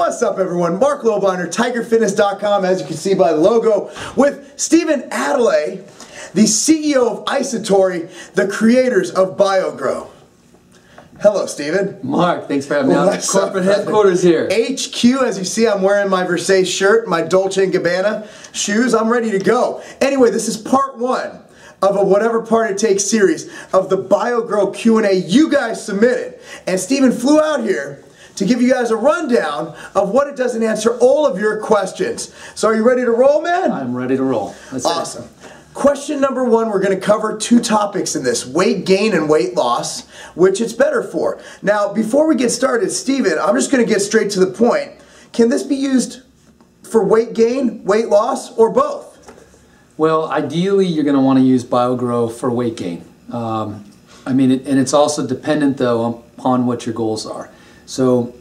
What's up, everyone? Marc Lobliner, TigerFitness.com, as you can see by the logo, with Stephen Adelaide, the CEO of ISatori, the creators of Bio-Gro. Hello, Stephen. Mark, thanks for having me out at corporate headquarters here. HQ, as you see, I'm wearing my Versace shirt, my Dolce & Gabbana shoes. I'm ready to go. Anyway, this is part one of a Whatever Part It Takes series of the Bio-Gro Q&A you guys submitted. And Stephen flew out here to give you guys a rundown of what it does and answer all of your questions. So are you ready to roll, man? I'm ready to roll. Awesome. Question number one, we're going to cover two topics in this, weight gain and weight loss, which it's better for. Now, before we get started, Stephen, I'm just going to get straight to the point. Can this be used for weight gain, weight loss, or both? Well, ideally, you're going to want to use Bio-Gro for weight gain. And it's also dependent, though, upon what your goals are. So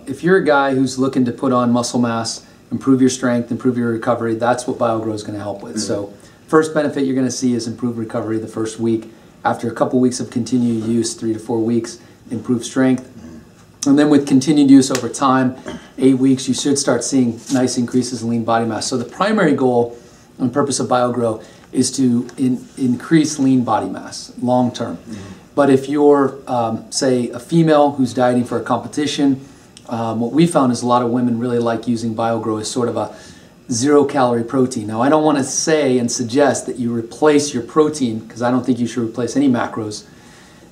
if you're a guy who's looking to put on muscle mass, improve your strength, improve your recovery, that's what Bio-Gro is going to help with. So first benefit you're going to see is improved recovery the first week. After a couple weeks of continued use, 3 to 4 weeks, improved strength. And then with continued use over time, 8 weeks, you should start seeing nice increases in lean body mass. So the primary goal and purpose of Bio-Gro is to increase lean body mass long term. But if you're, say, a female who's dieting for a competition, what we found is a lot of women really like using Bio-Gro as sort of a zero-calorie protein. Now, I don't want to say and suggest that you replace your protein, because I don't think you should replace any macros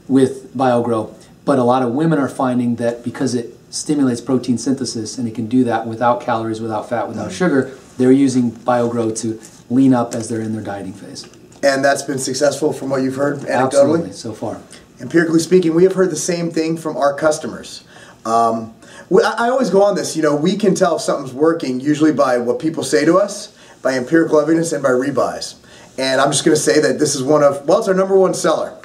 with Bio-Gro, but a lot of women are finding that because it stimulates protein synthesis and it can do that without calories, without fat, without sugar, they're using Bio-Gro to lean up as they're in their dieting phase. And that's been successful from what you've heard anecdotally? Absolutely, so far. Empirically speaking, we have heard the same thing from our customers. I always go on this, we can tell if something's working usually by what people say to us, by empirical evidence, and by rebuys. And I'm just going to say that this is it's our number one seller.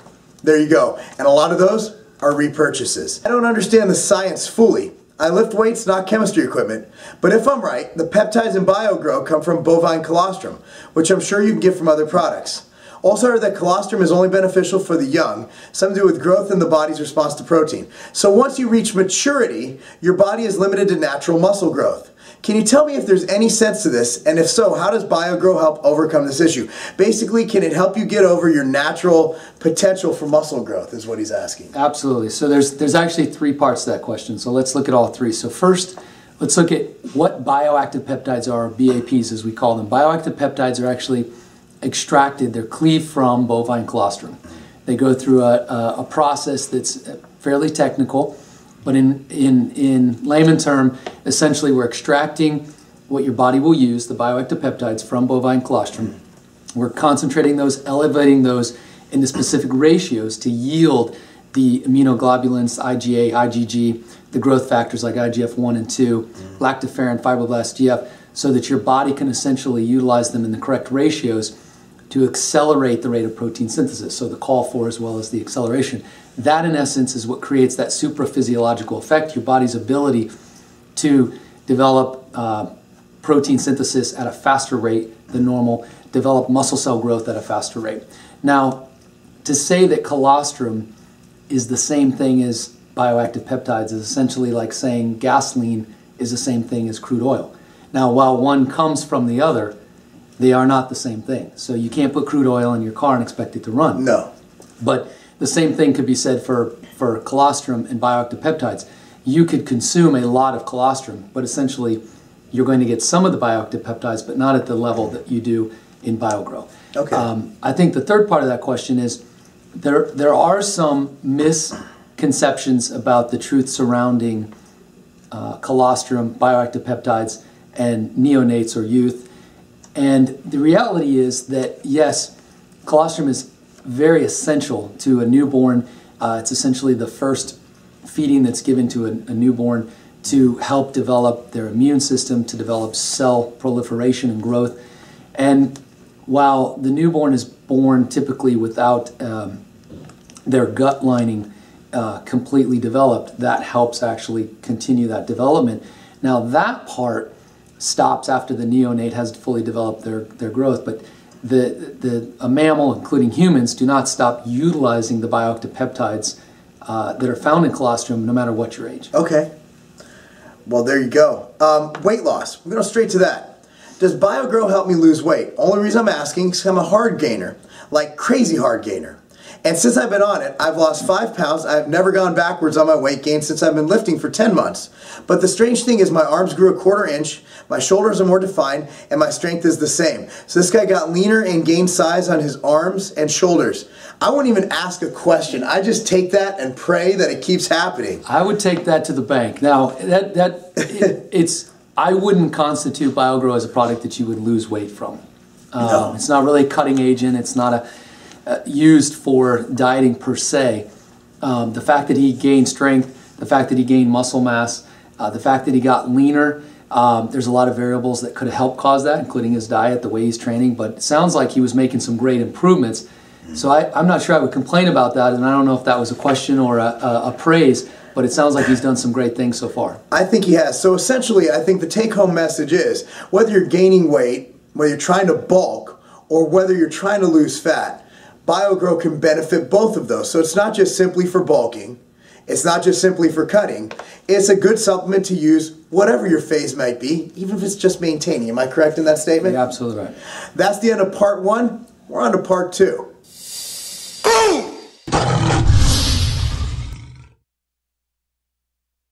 There you go. And a lot of those are repurchases. I don't understand the science fully. I lift weights, not chemistry equipment. But if I'm right, the peptides in Bio-Gro come from bovine colostrum, which I'm sure you can get from other products. Also heard that colostrum is only beneficial for the young, something to do with growth in the body's response to protein. So once you reach maturity, your body is limited to natural muscle growth. Can you tell me if there's any sense to this, and if so, how does Bio-Gro help overcome this issue? Basically, can it help you get over your natural potential for muscle growth, is what he's asking. Absolutely. So there's actually 3 parts to that question, so let's look at all 3. So first, let's look at what bioactive peptides are, or BAPs as we call them. Bioactive peptides are actually extracted, they're cleaved from bovine colostrum. They go through a process that's fairly technical, but in layman term, essentially we're extracting what your body will use, the bioactive peptides, from bovine colostrum. We're concentrating those, elevating those into specific ratios to yield the immunoglobulins, IgA, IgG, the growth factors like IGF-1 and 2, lactoferrin, fibroblast, GF, so that your body can essentially utilize them in the correct ratios to accelerate the rate of protein synthesis, so the call for as well as the acceleration. That, in essence, is what creates that supraphysiological effect, your body's ability to develop protein synthesis at a faster rate than normal, develop muscle cell growth at a faster rate. Now, to say that colostrum is the same thing as bioactive peptides is essentially like saying gasoline is the same thing as crude oil. Now, while one comes from the other, they are not the same thing. So you can't put crude oil in your car and expect it to run. No. But the same thing could be said for colostrum and bioactive peptides. You could consume a lot of colostrum, but essentially you're going to get some of the bioactive peptides, but not at the level that you do in Bio-Gro. Okay. I think the third part of that question is there are some misconceptions about the truth surrounding colostrum, bioactive peptides, and neonates or youth. And the reality is that, yes, colostrum is very essential to a newborn. It's essentially the first feeding that's given to a newborn to help develop their immune system, to develop cell proliferation and growth. And while the newborn is born typically without their gut lining completely developed, that helps actually continue that development. Now that part stops after the neonate has fully developed their growth, but a mammal, including humans, do not stop utilizing the bioactive peptides that are found in colostrum no matter what your age. Okay. Well, there you go. Weight loss. We're going straight to that. Does Bio-Gro help me lose weight? Only reason I'm asking is I'm a hard gainer, like crazy hard gainer. And since I've been on it, I've lost 5 pounds. I've never gone backwards on my weight gain since I've been lifting for 10 months. But the strange thing is my arms grew a 1/4 inch, my shoulders are more defined, and my strength is the same. So this guy got leaner and gained size on his arms and shoulders. I won't even ask a question. I just take that and pray that it keeps happening. I would take that to the bank. Now, I wouldn't constitute Bio-Gro as a product that you would lose weight from. No. It's not really a cutting agent. It's not used for dieting per se. The fact that he gained strength, the fact that he gained muscle mass, the fact that he got leaner, there's a lot of variables that could have helped cause that, including his diet, the way he's training, but it sounds like he was making some great improvements. So I'm not sure I would complain about that, and I don't know if that was a question or a praise, but it sounds like he's done some great things so far. I think he has. So essentially, I think the take-home message is, whether you're gaining weight, whether you're trying to bulk, or whether you're trying to lose fat, Bio-Gro can benefit both of those. So it's not just simply for bulking. It's not just simply for cutting. It's a good supplement to use whatever your phase might be, even if it's just maintaining. Am I correct in that statement? You're absolutely right. That's the end of part 1. We're on to part 2.